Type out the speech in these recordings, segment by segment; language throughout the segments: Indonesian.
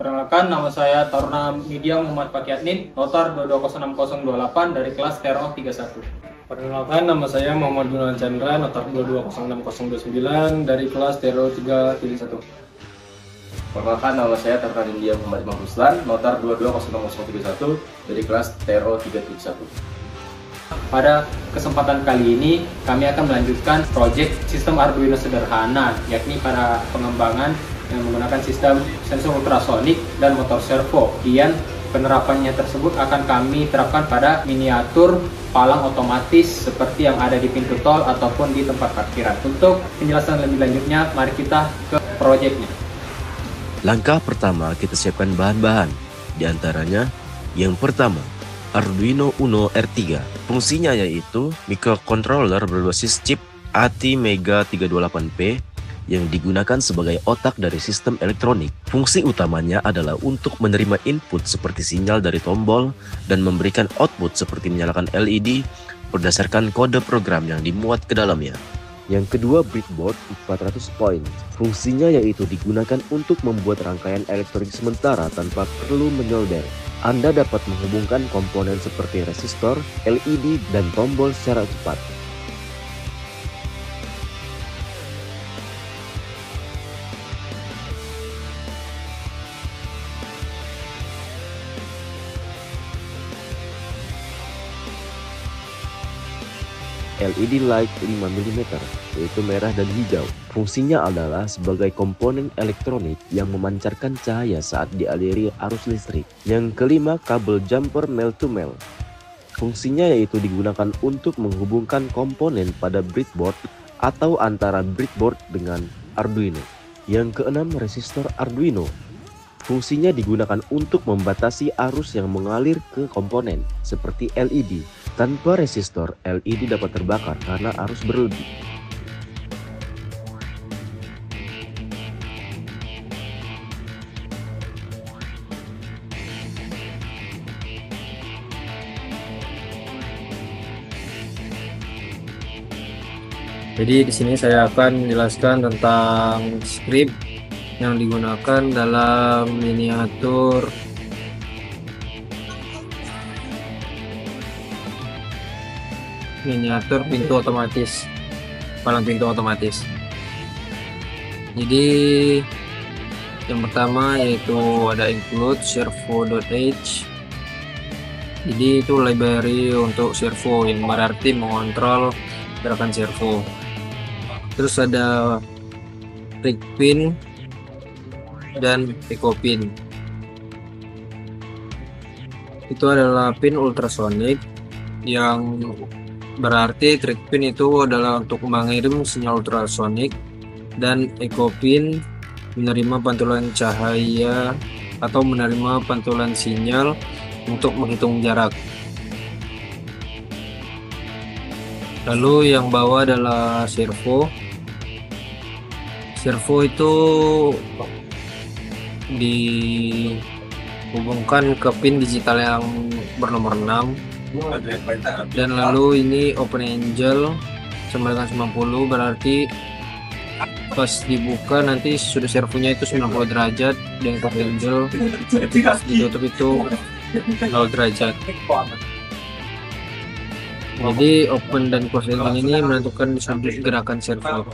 Perkenalkan, nama saya Taruna Media Muhammad Fakiatnin, notar 22060028 dari kelas TRO 31. Perkenalkan, nama saya Muhammad Gunawan Chandra, notar 22060029 dari kelas TRO 371. Perkenalkan, nama saya Taruna Media Muhammad Imam Ruslan, notar 22060031 dari kelas TRO 371. Pada kesempatan kali ini, kami akan melanjutkan proyek sistem Arduino sederhana, yakni pada pengembangan yang menggunakan sistem sensor ultrasonik dan motor servo. Kemudian penerapannya tersebut akan kami terapkan pada miniatur palang otomatis seperti yang ada di pintu tol ataupun di tempat parkiran. Untuk penjelasan lebih lanjutnya, mari kita ke proyeknya. Langkah pertama, kita siapkan bahan-bahan. Di antaranya, yang pertama, Arduino Uno R3. Fungsinya yaitu microcontroller berbasis chip ATmega 328P yang digunakan sebagai otak dari sistem elektronik. Fungsi utamanya adalah untuk menerima input seperti sinyal dari tombol dan memberikan output seperti menyalakan LED berdasarkan kode program yang dimuat ke dalamnya. Yang kedua, breadboard 400 point. Fungsinya yaitu digunakan untuk membuat rangkaian elektronik sementara tanpa perlu menyolder. Anda dapat menghubungkan komponen seperti resistor, LED, dan tombol secara cepat. LED light 5 mm, yaitu merah dan hijau. Fungsinya adalah sebagai komponen elektronik yang memancarkan cahaya saat dialiri arus listrik. Yang kelima, kabel jumper male-to-male. Fungsinya yaitu digunakan untuk menghubungkan komponen pada breadboard atau antara breadboard dengan Arduino. Yang keenam, resistor Arduino. Fungsinya digunakan untuk membatasi arus yang mengalir ke komponen, seperti LED. Tanpa resistor, LED dapat terbakar karena arus berlebih. Jadi di sini saya akan menjelaskan tentang script yang digunakan dalam miniatur pintu otomatis, palang pintu otomatis. Jadi yang pertama yaitu ada include servo.h. Jadi itu library untuk servo yang berarti mengontrol gerakan servo. Terus ada rig pin dan echo pin. Itu adalah pin ultrasonic yang berarti trig pin itu adalah untuk mengirim sinyal ultrasonik, dan echo pin menerima pantulan cahaya atau menerima pantulan sinyal untuk menghitung jarak. Lalu yang bawah adalah servo. Servo itu dihubungkan ke pin digital yang bernomor 6. Dan lalu ini open angle sama dengan 90, berarti pas dibuka nanti sudah servonya itu 90 derajat, dan open angle ditutup itu 0 derajat. Jadi open dan close angle ini menentukan gerakan servo.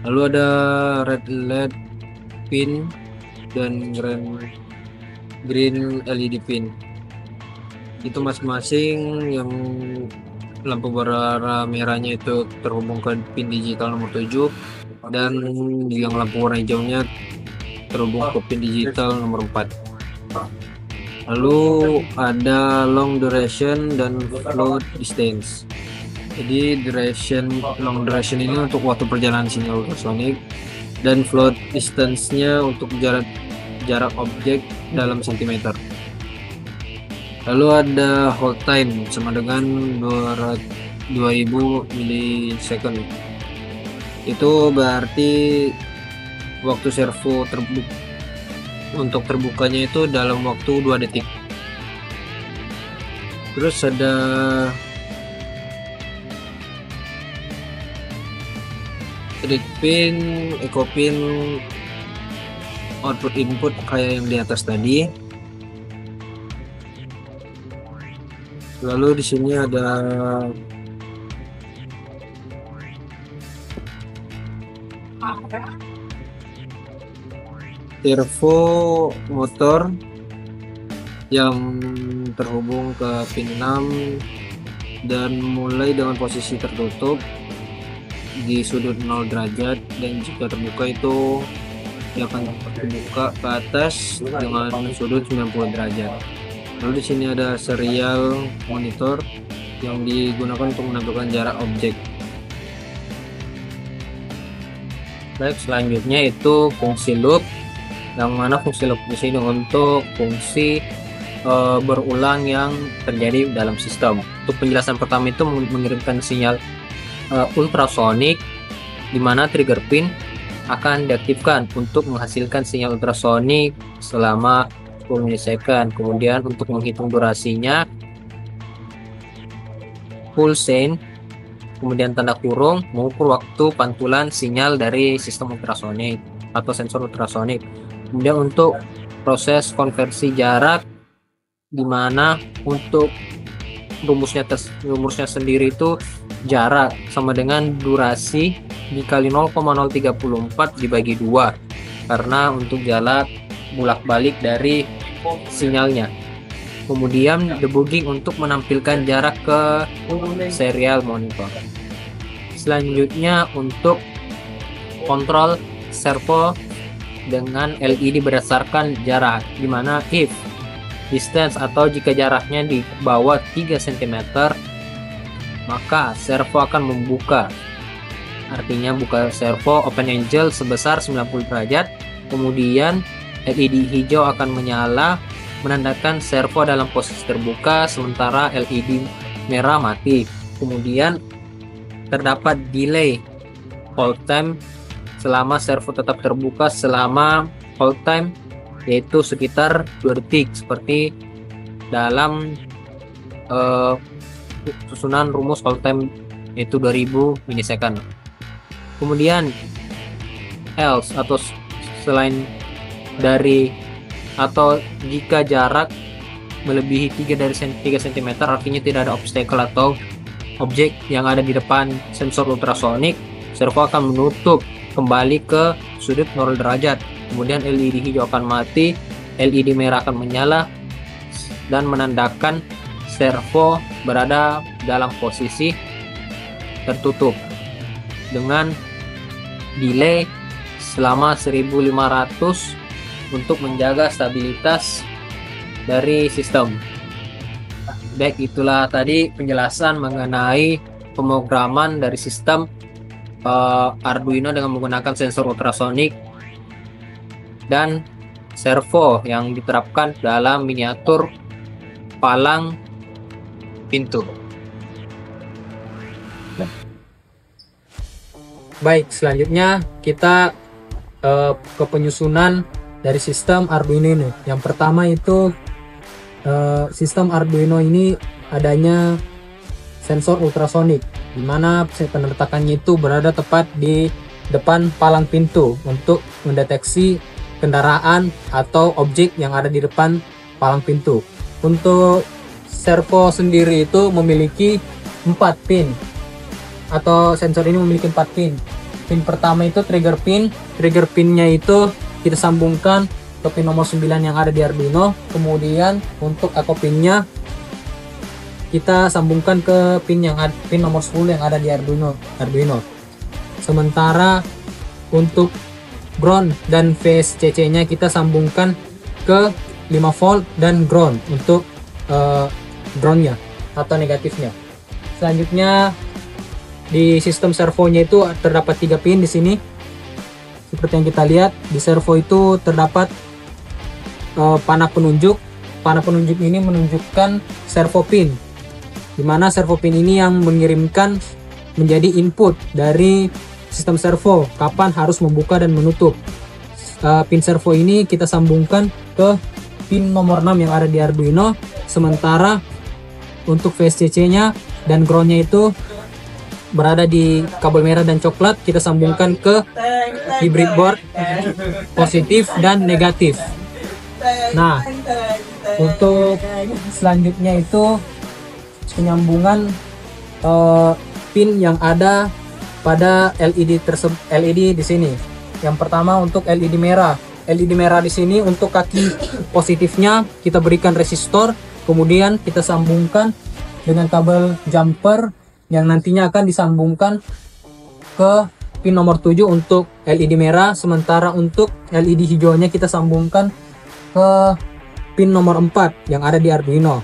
Lalu ada red LED pin dan green LED pin. Itu masing-masing yang lampu berwarna merahnya itu terhubung ke pin digital nomor 7, dan yang lampu warna hijaunya terhubung ke pin digital nomor 4. Lalu ada long duration dan float distance. Jadi long duration ini untuk waktu perjalanan sinyal ultrasonik, dan float distance-nya untuk jarak objek dalam sentimeter. Lalu ada hold time sama dengan 2000 milisecond. Itu berarti waktu servo untuk terbukanya itu dalam waktu 2 detik. Terus ada rig pin, echo pin, output input kayak yang di atas tadi. Lalu di sini ada servo motor yang terhubung ke pin 6 dan mulai dengan posisi tertutup di sudut 0 derajat, dan jika terbuka itu dia akan terbuka ke atas dengan sudut 90 derajat. Lalu di sini ada serial monitor yang digunakan untuk menampilkan jarak objek. Baik, selanjutnya itu fungsi loop, yang mana fungsi loop di sini untuk fungsi berulang yang terjadi dalam sistem. Untuk penjelasan pertama itu mengirimkan sinyal ultrasonik, di mana trigger pin akan diaktifkan untuk menghasilkan sinyal ultrasonik selama 10 milisecond. Kemudian untuk menghitung durasinya, pulse, kemudian tanda kurung, mengukur waktu pantulan sinyal dari sistem ultrasonik atau sensor ultrasonik. Kemudian untuk proses konversi jarak, di mana untuk rumusnya sendiri itu jarak sama dengan durasi dikali 0,034 dibagi 2, karena untuk jarak bolak-balik dari sinyalnya. Kemudian debugging untuk menampilkan jarak ke serial monitor. Selanjutnya untuk kontrol servo dengan LED berdasarkan jarak, di mana if distance atau jika jaraknya di bawah 3 cm, maka servo akan membuka. Artinya buka servo open angle sebesar 90 derajat. Kemudian LED hijau akan menyala menandakan servo dalam posisi terbuka, sementara LED merah mati. Kemudian terdapat delay hold time selama servo tetap terbuka selama hold time, yaitu sekitar 2 detik seperti dalam susunan rumus hold time, yaitu 2000 milisecond. Kemudian else atau selain dari atau jika jarak melebihi 3 cm, artinya tidak ada obstacle atau objek yang ada di depan sensor ultrasonik, servo akan menutup kembali ke sudut 0 derajat. Kemudian LED hijau akan mati, LED merah akan menyala dan menandakan servo berada dalam posisi tertutup dengan delay selama 1500 untuk menjaga stabilitas dari sistem. Baik, itulah tadi penjelasan mengenai pemrograman dari sistem Arduino dengan menggunakan sensor ultrasonik dan servo yang diterapkan dalam miniatur palang pintu. Baik, selanjutnya kita ke penyusunan dari sistem Arduino ini. Yang pertama itu sistem Arduino ini adanya sensor ultrasonik, di mana penetakannya itu berada tepat di depan palang pintu untuk mendeteksi kendaraan atau objek yang ada di depan palang pintu. Untuk servo sendiri itu memiliki 4 pin, atau sensor ini memiliki 4 pin. Pin pertama itu trigger pin. Trigger pinnya itu kita sambungkan ke pin nomor 9 yang ada di Arduino. Kemudian untuk echo pinnya kita sambungkan ke pin nomor 10 yang ada di Arduino. Sementara untuk ground dan VSCC nya kita sambungkan ke 5 volt dan ground untuk groundnya atau negatifnya. Selanjutnya di sistem servonya itu terdapat 3 pin di sini. Seperti yang kita lihat, di servo itu terdapat panah penunjuk. Panah penunjuk ini menunjukkan servo pin, di mana servo pin ini yang mengirimkan menjadi input dari sistem servo kapan harus membuka dan menutup. Pin servo ini kita sambungkan ke pin nomor 6 yang ada di Arduino. Sementara untuk VSCC nya dan ground nya itu berada di kabel merah dan coklat, kita sambungkan ke hybrid board positif dan negatif. Nah, untuk selanjutnya itu penyambungan pin yang ada pada LED di sini. Yang pertama untuk LED merah. LED merah di sini untuk kaki positifnya kita berikan resistor, kemudian kita sambungkan dengan kabel jumper yang nantinya akan disambungkan ke pin nomor 7 untuk LED merah, sementara untuk LED hijaunya kita sambungkan ke pin nomor 4 yang ada di Arduino.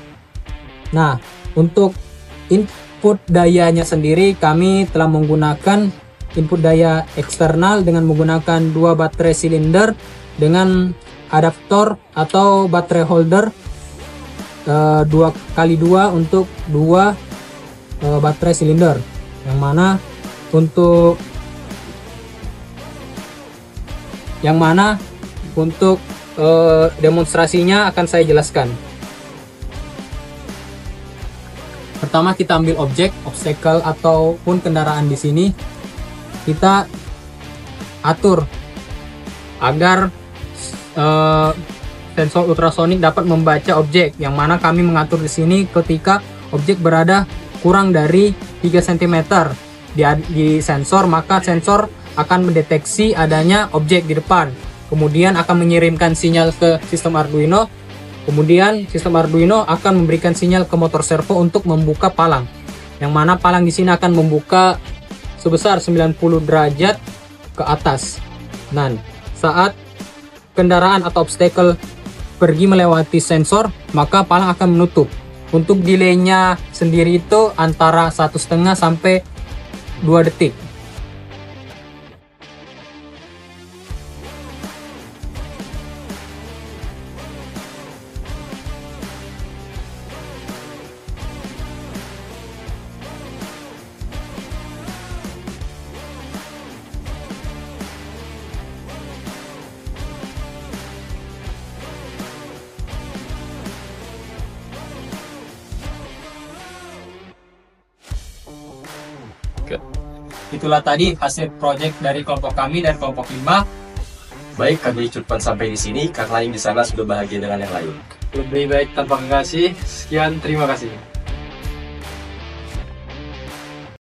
Nah, untuk input dayanya sendiri kami telah menggunakan input daya eksternal dengan menggunakan 2 baterai silinder dengan adaptor atau baterai holder 2x2 untuk 2 baterai silinder, yang mana untuk demonstrasinya akan saya jelaskan. Pertama kita ambil obstacle ataupun kendaraan di sini, kita atur agar sensor ultrasonik dapat membaca objek, yang mana kami mengatur di sini ketika objek berada kurang dari 3 cm di sensor, maka sensor akan mendeteksi adanya objek di depan, kemudian akan mengirimkan sinyal ke sistem Arduino, kemudian sistem Arduino akan memberikan sinyal ke motor servo untuk membuka palang, yang mana palang di sini akan membuka sebesar 90 derajat ke atas. Nah, saat kendaraan atau obstacle pergi melewati sensor, maka palang akan menutup. Untuk delaynya sendiri itu antara 1,5 sampai 2 detik. Itulah tadi hasil proyek dari kelompok kami dan kelompok 5. Baik, kami cukupkan sampai di sini karena yang di sana sudah bahagia dengan yang lain. Lebih baik tanpa kasih. Sekian, terima kasih.